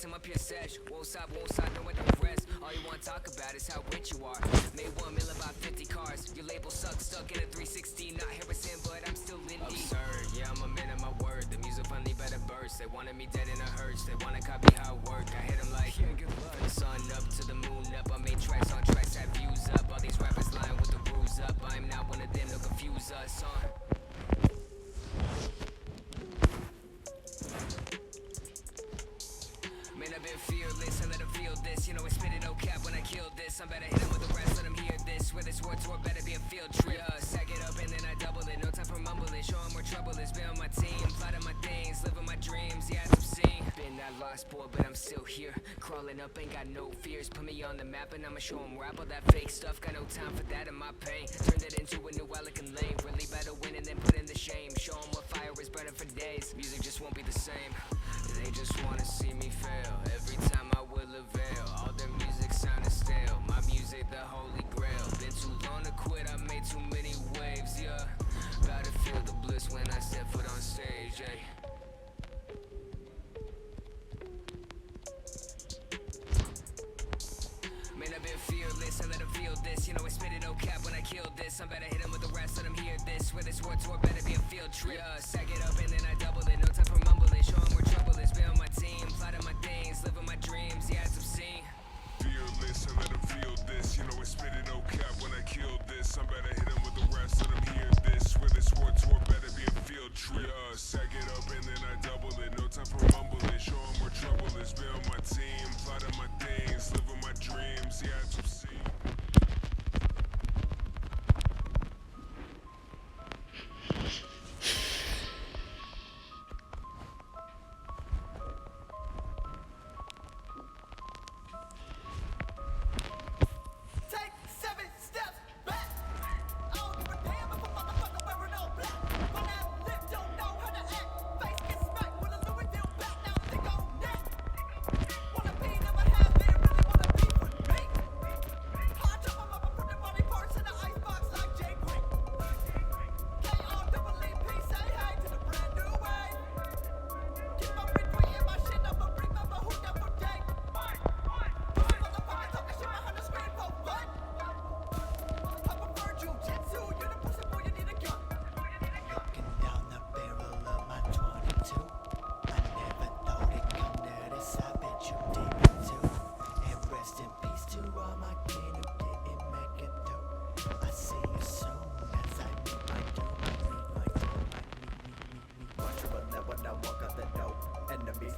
to my pure sesh. Won't stop, no one don't rest. All you wanna talk about is how rich you are. Made 1 million, about 50 cars. Your label sucks, stuck in a 360. Not Harrison, but I'm still Lindy. Absurd, yeah, I'm a man of my word. The music finally better burst. They wanted me dead in a hearse. They wanna copy how I work. I hit them like, yeah, good luck. The sun up to the moon up. I made tracks on tracks, have views up. All these rappers lying with the rules up. I'm not one of them, they'll confuse us, Man, I've been fearless, I let them feel this. You know I spit it no cap when I kill this. I'm better hit them with the rest, let them hear this. Where this war tour better be a field trip. Sack it up and then I double it. No time for mumbling, show them where trouble is. Be on my team, plotting my things, living my dreams. Yeah, it's obscene. Been that lost boy, but I'm still here. Crawling up, ain't got no fears. Put me on the map and I'ma show them rap all that fake stuff. Got no time for that in my pain. Turned it into a new Alec lane. Really better win and then put in the shame. Show them what fire is burning for days. Music just won't be the same. They just wanna see me fail. Every time I will avail. All their music sounding stale. My music the holy grail. Been too long to quit, I made too many waves, yeah. About to feel the bliss when I step foot on stage, yeah. Man, I've been fearless, I let them feel this. You know I spit it no cap when I kill this. I'm better hit them with the rest, let them hear this. Where this war tour better be a field trip. Sack it up and then I double it. No time for mumbling, show them where trouble is. Be on my team, plotting my things, living my dreams, yeah, it's obscene. Fearless, I let them feel this. You know I spit it no cap when I kill this. I'm better hit them with the rest, let them hear this. Where this war tour better be a field trip. Sack it up and then I double it. No time for mumbling, show them where trouble is. Be on my team, plotting my things, living my dreams, yeah, it's obscene.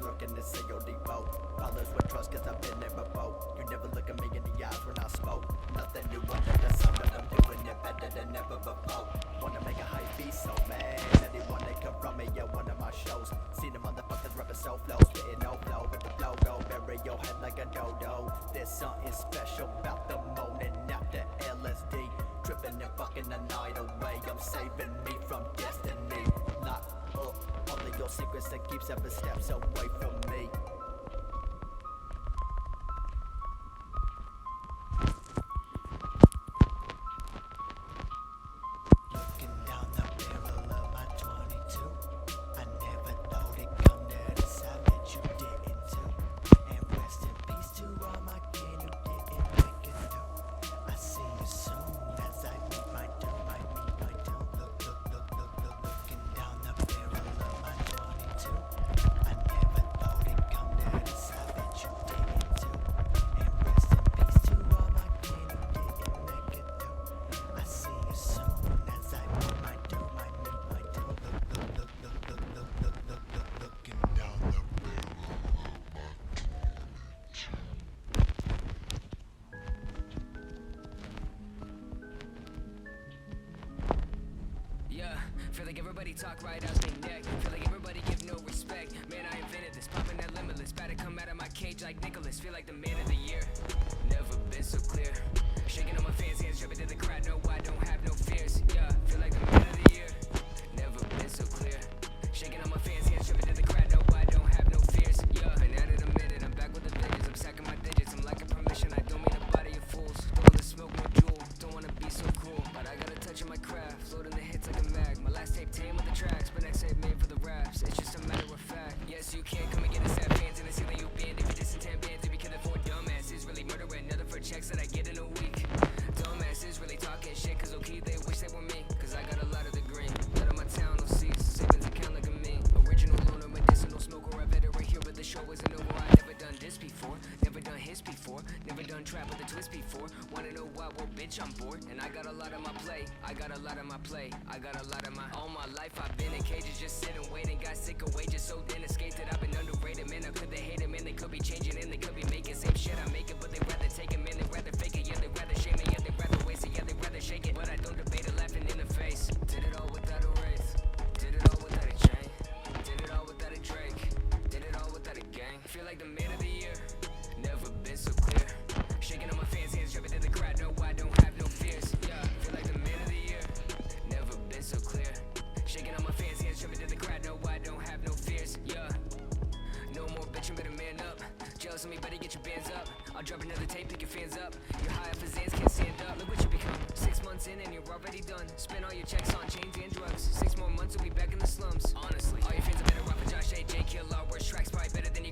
Looking to see your depot. Followers with trust cause I've been there before. You never look at me in the eyes when I smoke. Nothing new under the sun, but I'm doing it better than ever before. Wanna make a hype beat so mad. Anyone that come from me at one of my shows. Seen them motherfuckers rapping so flow, spitting no flow with the flow go. Bury your head like a dodo. There's something special about the morning after LSD. Tripping and fucking the night away. I'm saving me from destiny. Lock up all of your secrets that keep 7 steps away from me. Looking down the barrel of my 22, I never thought it'd come to this. I bet you didn't too. And rest in peace to all my kin who didn't make it through. I see you soon as I meet my doom. I meet my doom. Looking down the barrel of my 22. I never thought it'd come to this. I bet you didn't too. And rest in peace to all my kin who didn't make it through. I see you soon as I meet my doom. I meet my doom. Looking down the barrel of my 22. Yeah, feel like everybody talk right out their neck. Feel like everybody give no respect. Man, I invented this, popping that limitless. About to come out of my cage like Nicholas. Feel like the man of the year. Never been so clear. Shaking on my fans' hands, jumping to the crowd. No, I don't have no fears. Yeah, feel like the man of the year. Never been so clear. Shaking on my fans' hands, jumping to the crowd. No, I don't have no fears. Yeah, and out of the minute, I'm back with the vengeance. I'm sacking my digits. I'm lacking permission. I don't mean to body you fools. Don't let the smoke, no jewel. Don't wanna be so cruel, but I got a touch of my craft. Floating the hits like a mag. My last tape tame with the tracks, but next tape made for the raps. It's just a matter of fact. Yes, you can come and get us at fans in the ceiling. You bend if you 10 bands, they be killing for dumbasses. Really murdering another for checks that I get in a week. Dumbasses really talking shit, cause okay, they wish they were me. Cause I got a lot of the green. Out of my town, no seats, savings account like a me. Original loner, medicinal smoker, I veteran here, but the show isn't over. I never done this before, never done his before, never done trap with a twist before. Wanna know why? Well, bitch, I'm bored, and I got a lot on my plate. I got a lot on my plate. I got a lot of my. All my life I've been in cages, just sitting, waiting. Got sick of wages, so then escaped it. I've been underrated, man. I could they hate it, man. They could be changing, and they could be making same shit I make it, but they rather take it, man. They rather fake it, yeah. They rather shame it, yeah. They rather waste it, yeah. They rather shake it, but I don't debate it, laughing in the face. Did it all without a wraith. Did it all without a chain. Did it all without a Drake. Did it all without a gang. Feel like the man of the year. Never been so clear. Shaking on my fans' hands, dripping to the crowd. No, I don't have no fears. Yeah, feel like the man of the year. Never been so clear. Shaking on my fans' hands, dripping to the crowd. No, I don't have no fears. Yeah. No more bitching, better man up. Jealous of me, better get your bands up. I'll drop another tape, pick your fans up. You're high off his hands, can't stand up. Look what you become. 6 months in and you're already done. Spend all your checks on chains and drugs. 6 more months, we'll be back in the slums. Honestly, all your fans are better off with Josh A. J. Kill our worst tracks, probably better than